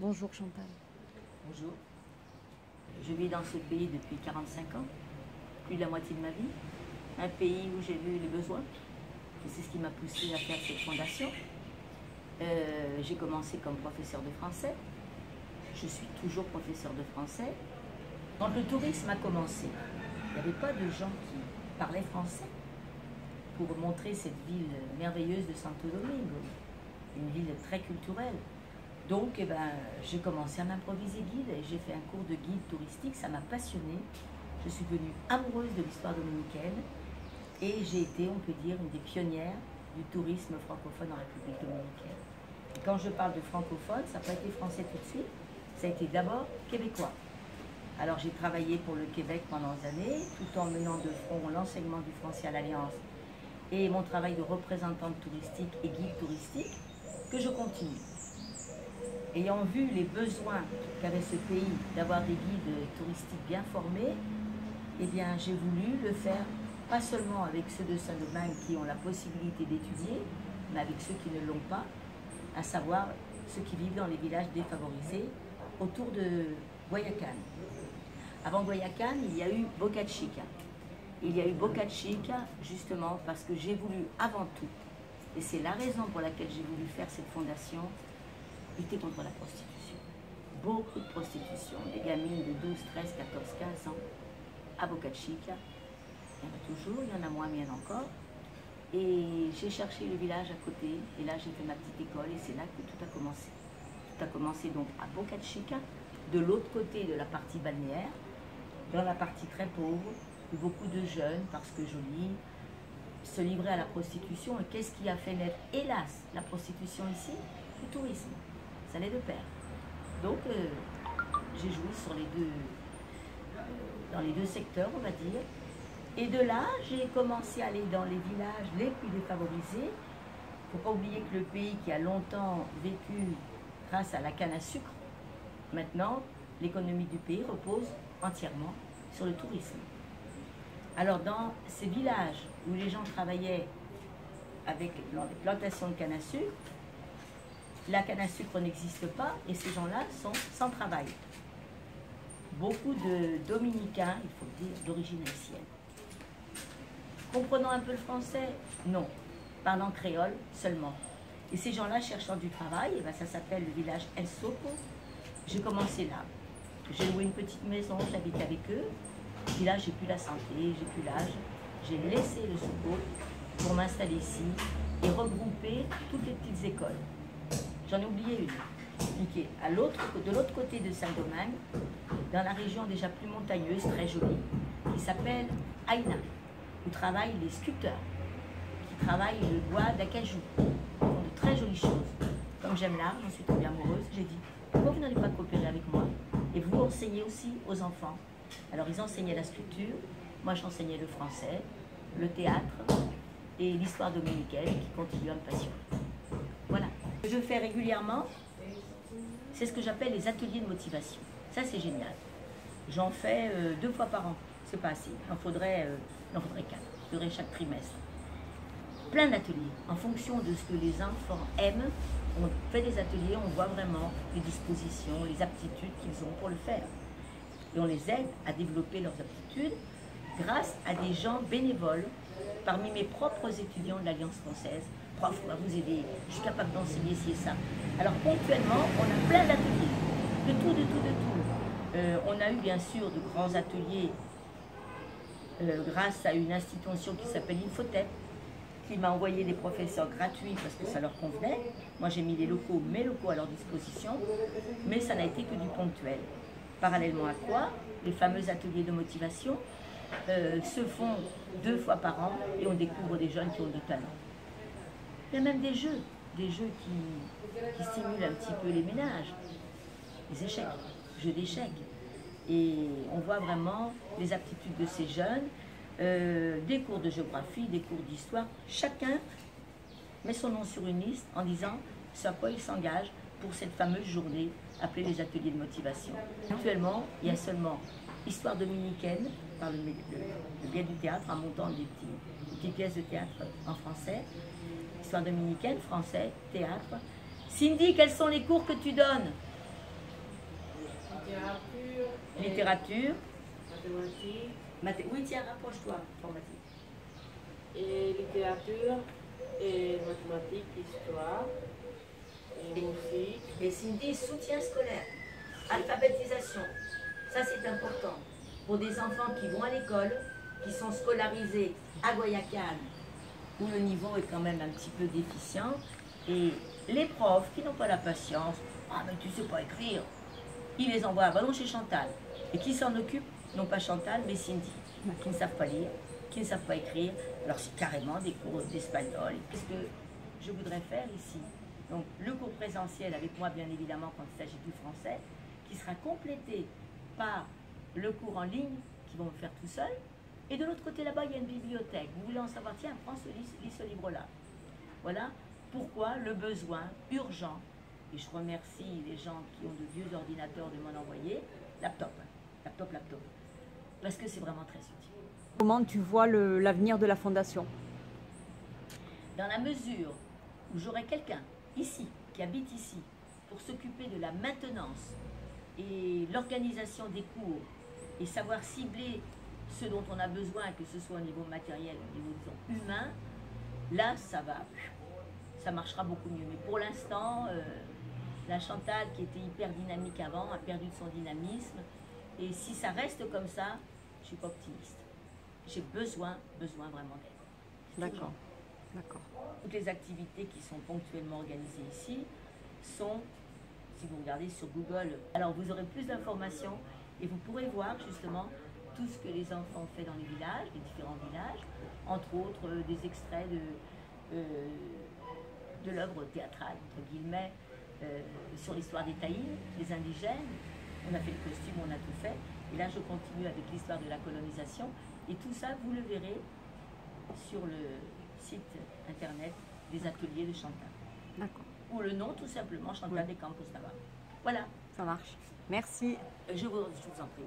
Bonjour Chantal. Bonjour. Je vis dans ce pays depuis 45 ans, plus de la moitié de ma vie. Un pays où j'ai vu les besoins. Et c'est ce qui m'a poussé à faire cette fondation. J'ai commencé comme professeur de français. Je suis toujours professeur de français. Quand le tourisme a commencé, il n'y avait pas de gens qui parlaient français pour montrer cette ville merveilleuse de Santo Domingo, une ville très culturelle. Donc j'ai commencé à m'improviser guide et j'ai fait un cours de guide touristique, ça m'a passionnée. Je suis devenue amoureuse de l'histoire dominicaine et j'ai été, on peut dire, une des pionnières du tourisme francophone en République dominicaine. Et quand je parle de francophone, ça n'a pas été français tout de suite, ça a été d'abord québécois. Alors j'ai travaillé pour le Québec pendant des années, tout en menant de front l'enseignement du français à l'Alliance et mon travail de représentante touristique et guide touristique, que je continue. Ayant vu les besoins qu'avait ce pays d'avoir des guides touristiques bien formés, eh bien j'ai voulu le faire pas seulement avec ceux de Saint-Domingue qui ont la possibilité d'étudier, mais avec ceux qui ne l'ont pas, à savoir ceux qui vivent dans les villages défavorisés autour de Guayacan. Avant Guayacan, il y a eu Boca Chica. Il y a eu Boca Chica justement parce que j'ai voulu avant tout, et c'est la raison pour laquelle j'ai voulu faire cette fondation, lutter contre la prostitution. Beaucoup de prostitution, des gamines de 12, 13, 14, 15 ans à Boca Chica. Il y en a toujours, il y en a moins, mais il y en a encore. Et j'ai cherché le village à côté, et là j'ai fait ma petite école, et c'est là que tout a commencé. Tout a commencé donc à Boca Chica, de l'autre côté de la partie balnéaire, dans la partie très pauvre, où beaucoup de jeunes, parce que jolis, se livraient à la prostitution. Et qu'est-ce qui a fait naître, hélas, la prostitution ici? Le tourisme. Ça allait de pair. Donc, j'ai joué sur dans les deux secteurs, on va dire. Et de là, j'ai commencé à aller dans les villages les plus défavorisés. Il ne faut pas oublier que le pays qui a longtemps vécu grâce à la canne à sucre, maintenant, l'économie du pays repose entièrement sur le tourisme. Alors, dans ces villages où les gens travaillaient avec les plantations de canne à sucre, la canne à sucre n'existe pas et ces gens-là sont sans travail. Beaucoup de Dominicains, il faut le dire, d'origine haïtienne. Comprenant un peu le français? Non. Parlant créole seulement. Et ces gens-là cherchant du travail, et ça s'appelle le village El Sopo. J'ai commencé là. J'ai loué une petite maison, j'habite avec eux. Puis là, j'ai plus la santé, j'ai plus l'âge. J'ai laissé le Sopo pour m'installer ici et regrouper toutes les petites écoles. J'en ai oublié une, qui est de l'autre côté de Saint-Domingue, dans la région déjà plus montagneuse, très jolie, qui s'appelle Aïna, où travaillent les sculpteurs, qui travaillent le bois d'acajou, qui font de très jolies choses. Comme j'aime l'art, j'en suis tombée amoureuse, j'ai dit, pourquoi vous n'allez pas coopérer avec moi? Et vous enseignez aussi aux enfants. Alors ils enseignaient la sculpture, moi j'enseignais le français, le théâtre et l'histoire dominicaine qui continue à me passionner. Voilà. Ce que je fais régulièrement, c'est ce que j'appelle les ateliers de motivation. Ça, c'est génial. J'en fais 2 fois par an. C'est pas assez. Il en faudrait 4. Il faudrait chaque trimestre. Plein d'ateliers. En fonction de ce que les enfants aiment, on fait des ateliers, on voit vraiment les dispositions, les aptitudes qu'ils ont pour le faire. Et on les aide à développer leurs aptitudes grâce à des gens bénévoles, parmi mes propres étudiants de l'Alliance française. Prof, on va vous aider, je suis capable d'enseigner ci et ça. Alors ponctuellement, on a plein d'ateliers, de tout. On a eu bien sûr de grands ateliers grâce à une institution qui s'appelle Infotep, qui m'a envoyé des professeurs gratuits parce que ça leur convenait. Moi j'ai mis mes locaux à leur disposition, mais ça n'a été que du ponctuel. Parallèlement à quoi, les fameux ateliers de motivation se font 2 fois par an et on découvre des jeunes qui ont du talent. Il y a même des jeux qui stimulent un petit peu les ménages, les échecs, jeux d'échecs. Et on voit vraiment les aptitudes de ces jeunes, des cours de géographie, des cours d'histoire. Chacun met son nom sur une liste en disant ce à quoi il s'engage pour cette fameuse journée appelée les ateliers de motivation. Actuellement, il y a seulement histoire dominicaine, par le biais du théâtre, en montant des petites pièces de théâtre en français, histoire dominicaine, français, théâtre. Cindy, quels sont les cours que tu donnes? Littérature. Mathématiques. Oui, tiens, rapproche-toi, informatique. Et littérature, et mathématiques, histoire, et musique. Et Cindy, soutien scolaire, alphabétisation. Ça, c'est important. Pour des enfants qui vont à l'école, qui sont scolarisés à Guayaquil, où le niveau est quand même un petit peu déficient, et les profs qui n'ont pas la patience, ah mais tu sais pas écrire, ils les envoient à Ballon chez Chantal. Et qui s'en occupe? Non pas Chantal, mais Cindy, qui ne savent pas lire, qui ne savent pas écrire. Alors c'est carrément des cours d'espagnol. Qu'est-ce que je voudrais faire ici? Donc le cours présentiel avec moi, bien évidemment, quand il s'agit du français, qui sera complété par le cours en ligne, qui vont me faire tout seul. Et de l'autre côté, là-bas, il y a une bibliothèque. Vous voulez en savoir? Tiens, prends lis ce livre-là. Voilà pourquoi le besoin urgent, et je remercie les gens qui ont de vieux ordinateurs de m'en envoyer, laptop, parce que c'est vraiment très utile. Comment tu vois l'avenir de la Fondation? Dans la mesure où j'aurai quelqu'un ici, qui habite ici, pour s'occuper de la maintenance et l'organisation des cours, et savoir cibler ce dont on a besoin, que ce soit au niveau matériel, au niveau disons, humain, là, ça marchera beaucoup mieux. Mais pour l'instant, la Chantal, qui était hyper dynamique avant, a perdu de son dynamisme. Et si ça reste comme ça, je ne suis pas optimiste. J'ai besoin vraiment d'aide. D'accord. D'accord. Toutes les activités qui sont ponctuellement organisées ici sont, si vous regardez sur Google, alors vous aurez plus d'informations et vous pourrez voir justement tout ce que les enfants ont fait dans les villages, les différents villages, entre autres des extraits de l'œuvre théâtrale, entre guillemets, sur l'histoire des Taïns, les indigènes. On a fait le costume, on a tout fait. Et là, je continue avec l'histoire de la colonisation. Et tout ça, vous le verrez sur le site internet des ateliers de Chantal. D'accord. Ou le nom, tout simplement, Chantal des Campos Navarre. Voilà. Ça marche. Merci. Je vous en prie.